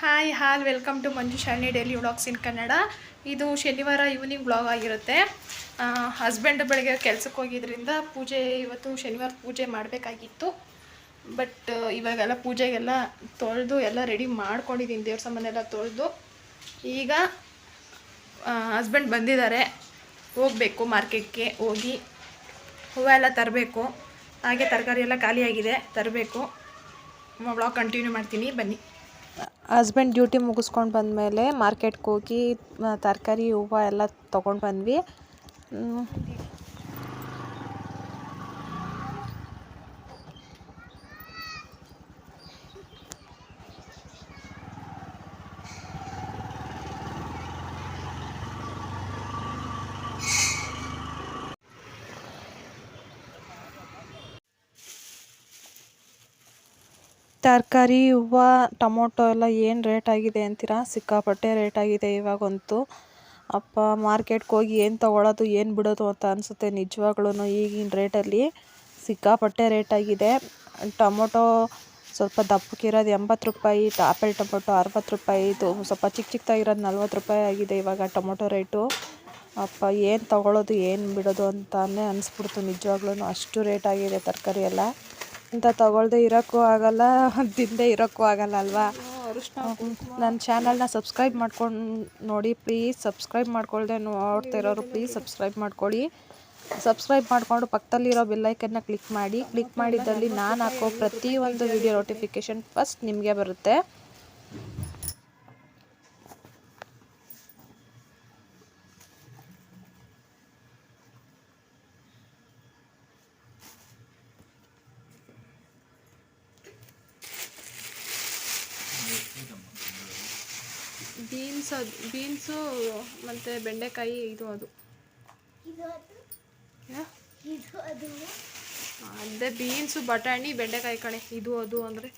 Hi welcome to Manju Shalini daily vlogs in Kannada. ಇದು ಶನಿವಾರ evening vlog ಆಗಿರುತ್ತೆ. ಹಸ್ಬೆಂಡ್ ಬೆಳಗ್ಗೆ ಕೆಲಸಕ್ಕೆ ಹೋಗಿದ್ದರಿಂದ ಇವತ್ತು ಶನಿವಾರ ಪೂಜೆ ಮಾಡಬೇಕಾಗಿತ್ತು. ಬಟ್ ಇವಾಗೆಲ್ಲ ಪೂಜೆಗೆಲ್ಲ ತೊಳೆದು ಎಲ್ಲ ರೆಡಿ ಮಾಡ್ಕೊಂಡಿದ್ದೀನಿ. ದೇವ್ರ ಸಾಮಾನೆಲ್ಲ ತೊಳೆದು ಈಗ ಹಸ್ಬೆಂಡ್ ಬಂದಿದ್ದಾರೆ. ಹೋಗಬೇಕು ಮಾರ್ಕೆಟ್ಗೆ, ಹೋಗಿ ಹೂವೆಲ್ಲ ತರಬೇಕು. ಹಾಗೆ ತರಕಾರಿ ಎಲ್ಲ ಖಾಲಿಯಾಗಿದೆ, ತರಬೇಕು. ವ್ಲಾಗ್ ಕಂಟಿನ್ಯೂ ಮಾಡ್ತೀನಿ, ಬನ್ನಿ. ಹಸ್ಬೆಂಡ್ ಡ್ಯೂಟಿ ಮುಗಿಸ್ಕೊಂಡು ಬಂದಮೇಲೆ ಮಾರ್ಕೆಟ್ಗೆ ಹೋಗಿ ತರಕಾರಿ ಹೂವು ಎಲ್ಲ ತೊಗೊಂಡು ಬಂದ್ವಿ. ತರಕಾರಿ ಹೂವು ಟೊಮೊಟೊ ಎಲ್ಲ ಏನು ರೇಟ್ ಆಗಿದೆ ಅಂತೀರಾ? ಸಿಕ್ಕಾಪಟ್ಟೆ ರೇಟ್ ಆಗಿದೆ ಇವಾಗಂತೂ. ಅಪ್ಪ ಮಾರ್ಕೆಟ್ಗೆ ಹೋಗಿ ಏನು ತೊಗೊಳೋದು ಏನು ಬಿಡೋದು ಅಂತ ಅನಿಸುತ್ತೆ ನಿಜವಾಗ್ಲೂ. ಈಗಿನ ರೇಟಲ್ಲಿ ಸಿಕ್ಕಾಪಟ್ಟೆ ರೇಟ್ ಆಗಿದೆ. ಟೊಮೊಟೊ ಸ್ವಲ್ಪ ದಪ್ಪಕ್ಕಿರೋದು 80 ರೂಪಾಯಿ, ಆಪಲ್ ಟೊಮೊಟೊ 60 ರೂಪಾಯಿ, ಇದು ಸ್ವಲ್ಪ ಚಿಕ್ಕದಾಗಿರೋದು 40 ರೂಪಾಯಿ ಆಗಿದೆ ಇವಾಗ ಟೊಮೊಟೊ ರೇಟು. ಅಪ್ಪ ಏನು ತೊಗೊಳೋದು ಏನು ಬಿಡೋದು ಅಂತಾನೆ ಅನಿಸ್ಬಿಡ್ತು ನಿಜವಾಗ್ಲೂ. ಅಷ್ಟು ರೇಟ್ ಆಗಿದೆ ತರಕಾರಿ ಎಲ್ಲ. ಅಂತ ತಗೊಳ್ದೆ ಇರೋಕ್ಕೂ ಆಗಲ್ಲ, ತಿಂದೇ ಇರೋಕ್ಕೂ ಆಗಲ್ಲ ಅಲ್ವಾ. ನನ್ನ ಚಾನಲ್ನ ಸಬ್ಸ್ಕ್ರೈಬ್ ಮಾಡ್ಕೊಂಡು ನೋಡಿ ಪ್ಲೀಸ್. ಸಬ್ಸ್ಕ್ರೈಬ್ ಮಾಡ್ಕೊಳ್ದೆ ನೋಡ್ತಾ ಇರೋರು ಪ್ಲೀಸ್ ಸಬ್ಸ್ಕ್ರೈಬ್ ಮಾಡ್ಕೊಳ್ಳಿ. ಸಬ್ಸ್ಕ್ರೈಬ್ ಮಾಡಿಕೊಂಡು ಪಕ್ಕದಲ್ಲಿರೋ ಬೆಲ್ಲೈಕನ್ನ ಕ್ಲಿಕ್ ಮಾಡಿ. ಕ್ಲಿಕ್ ಮಾಡಿದ್ದಲ್ಲಿ ನಾನು ಹಾಕೋ ಪ್ರತಿಯೊಂದು ವಿಡಿಯೋ ನೋಟಿಫಿಕೇಷನ್ ಫಸ್ಟ್ ನಿಮಗೆ ಬರುತ್ತೆ. ಬೀನ್ಸು ಮತ್ತು ಬೆಂಡೆಕಾಯಿ ಅದು ಅದೇ ಬೀನ್ಸು, ಬಟಾಣಿ, ಬೆಂಡೆಕಾಯಿ ಕಣೆ. ಅದು ಅಂದರೆ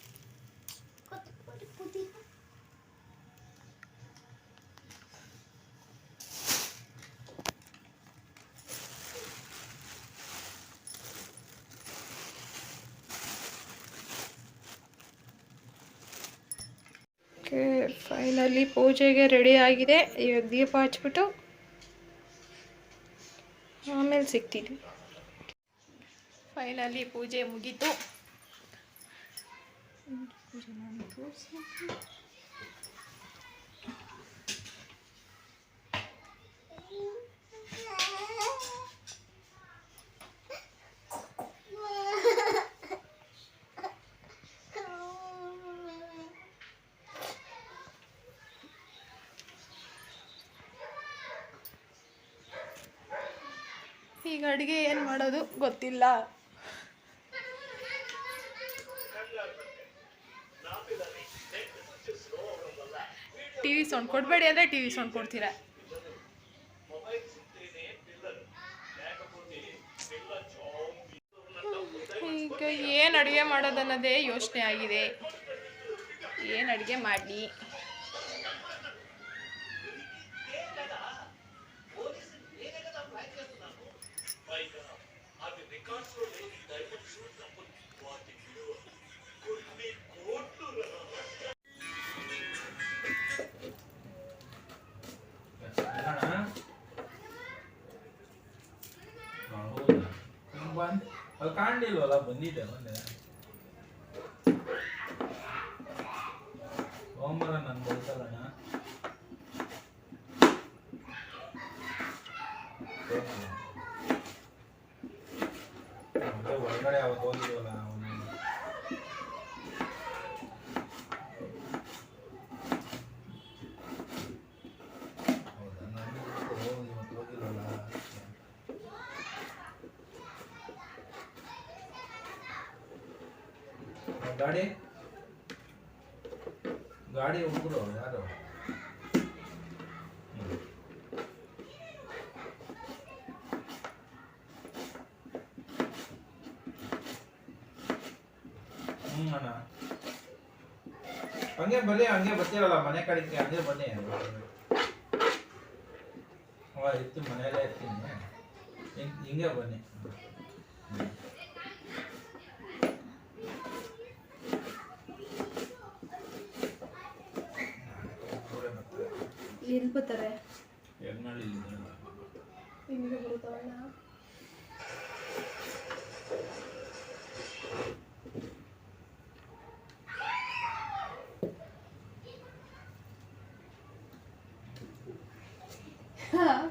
ಫೈನಲಿ ಪೂಜೆಗೆ ರೆಡಿ ಆಗಿದೆ. ಇವಾಗ ದೀಪ ಹಚ್ಬಿಟ್ಟು ಆಮೇಲೆ ಸಿಗ್ತೀನಿ. ಫೈನಲಿ ಪೂಜೆ ಮುಗೀತು. ಈಗ ಅಡುಗೆ ಏನು ಮಾಡೋದು ಗೊತ್ತಿಲ್ಲ. ಟಿವಿ ಸೌಂಡ್ ಕೊಡಬೇಡಿ ಅಂದರೆ ಟಿವಿ ಸೌಂಡ್ ಕೊಡ್ತೀರಾ. ಈಗ ಏನು ಅಡುಗೆ ಮಾಡೋದನ್ನೋದೇ ಯೋಚನೆ ಆಗಿದೆ. ಏನು ಅಡುಗೆ ಮಾಡಲಿ? ಅದು ಕಾಣಲಿಲ್ವಲ್ಲ, ಬಂದಿದೆ ಮೊನ್ನೆ ಸೋಮವಾರ ನಾನು ಬರ್ತಲ್ಲಣ್ಣ. ಹೊರಗಡೆ ಅವತ್ತು ಹೋಗಿದ್ವಲ್ಲ ಗಾಡಿ ಹುಡುಗರು ಯಾರು ಅಣ್ಣ ಹಂಗೆ ಬನ್ನಿ, ಹಂಗೆ ಬರ್ತೀರಲ್ಲ ಮನೆ ಕಡೆಗೆ, ಹಂಗೆ ಬನ್ನಿ. ಇತ್ತು ಮನೆಯಲ್ಲೇ ಇರ್ತೀನಿ, ಹಿಂಗೆ ಬನ್ನಿ. ಎಲ್ಲಿ ಬರ್ತಾರೆ ಯಜ್ಞಳ್ಳಿ ನಿಮಗೆ ಬರುತ್ತವಲ್ಲ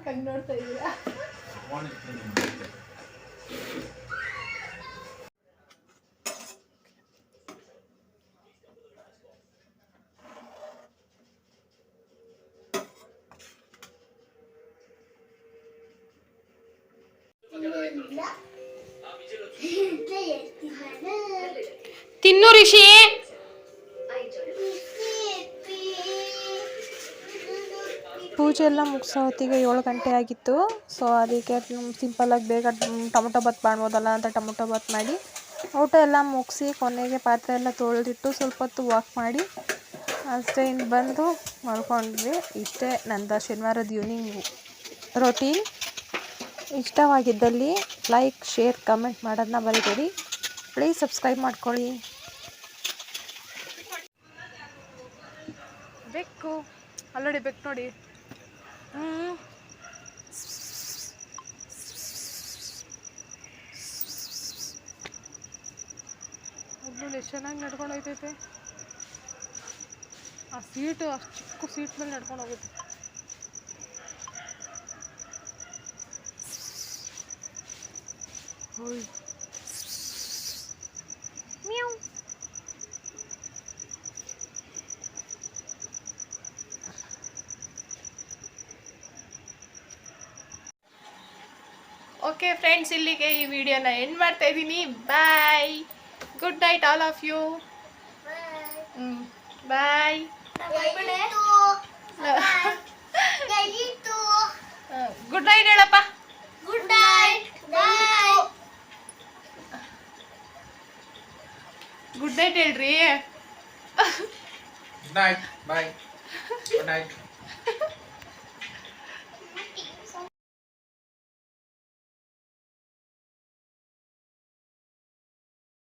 ಕಂಡು ನೋಡ್ತಾ ಇದ್ದೀರಾ ತಿನ್ನು ರಿಷಿ. ಪೂಜೆ ಎಲ್ಲ ಮುಗಿಸೋ ಹೊತ್ತಿಗೆ 7 ಗಂಟೆ ಆಗಿತ್ತು. ಸೊ ಅದಕ್ಕೆ ಸಿಂಪಲ್ಲಾಗಿ ಬೇಗ ಟೊಮೊಟೊ ಬಾತ್ ಮಾಡ್ಬೋದಲ್ಲ ಅಂತ ಟೊಮೊಟೊ ಬಾತ್ ಮಾಡಿ ಊಟ ಎಲ್ಲ ಮುಗಿಸಿ ಕೊನೆಗೆ ಪಾತ್ರೆ ಎಲ್ಲ ತೊಳೆದಿಟ್ಟು ಸ್ವಲ್ಪ ಹೊತ್ತು ವಾಕ್ ಮಾಡಿ ಅಷ್ಟೇ ಇನ್ನು ಬಂದು ಮಲ್ಕೊಂಡ್ವಿ. ಇಷ್ಟೇ ನಂದು ಶನಿವಾರದ ಈವ್ನಿಂಗ್ ರೊಟೀನ್. ಇಷ್ಟವಾಗಿದ್ದಲ್ಲಿ ಲೈಕ್, ಶೇರ್, ಕಮೆಂಟ್ ಮಾಡೋದನ್ನ ಮರಿಬೇಡಿ. ಪ್ಲೀಸ್ ಸಬ್ಸ್ಕ್ರೈಬ್ ಮಾಡ್ಕೊಳ್ಳಿ. ಬೆಕ್ಕು ಅಲ್ಲೋಡಿ, ಬೆಕ್ಕು ನೋಡಿ. ಒಬ್ಬಳು ಎಷ್ಟು ಚೆನ್ನಾಗಿ ನಡ್ಕೊಂಡು ಹೋಗ್ತೈತೆ. ಆ ಸೀಟು ಅಷ್ಟು ಚಿಕ್ಕ ಸೀಟ್ ಮೇಲೆ ನಡ್ಕೊಂಡು ಹೋಗುತ್ತೆ. ಮ್ಯಾವ್. ಓಕೆ ಫ್ರೆಂಡ್ಸ್, ಇಲ್ಲಿಗೆ ಈ ವಿಡಿಯೋನ ಎಂಡ್ ಮಾಡ್ತಾ ಇದ್ದೀನಿ. Bye, good night all of you. Bye. Good night ಹೇಳಪ್ಪ. Good night. Bye. Good night ಹೇಳ್ರಿ. Good night. Bye. Good night.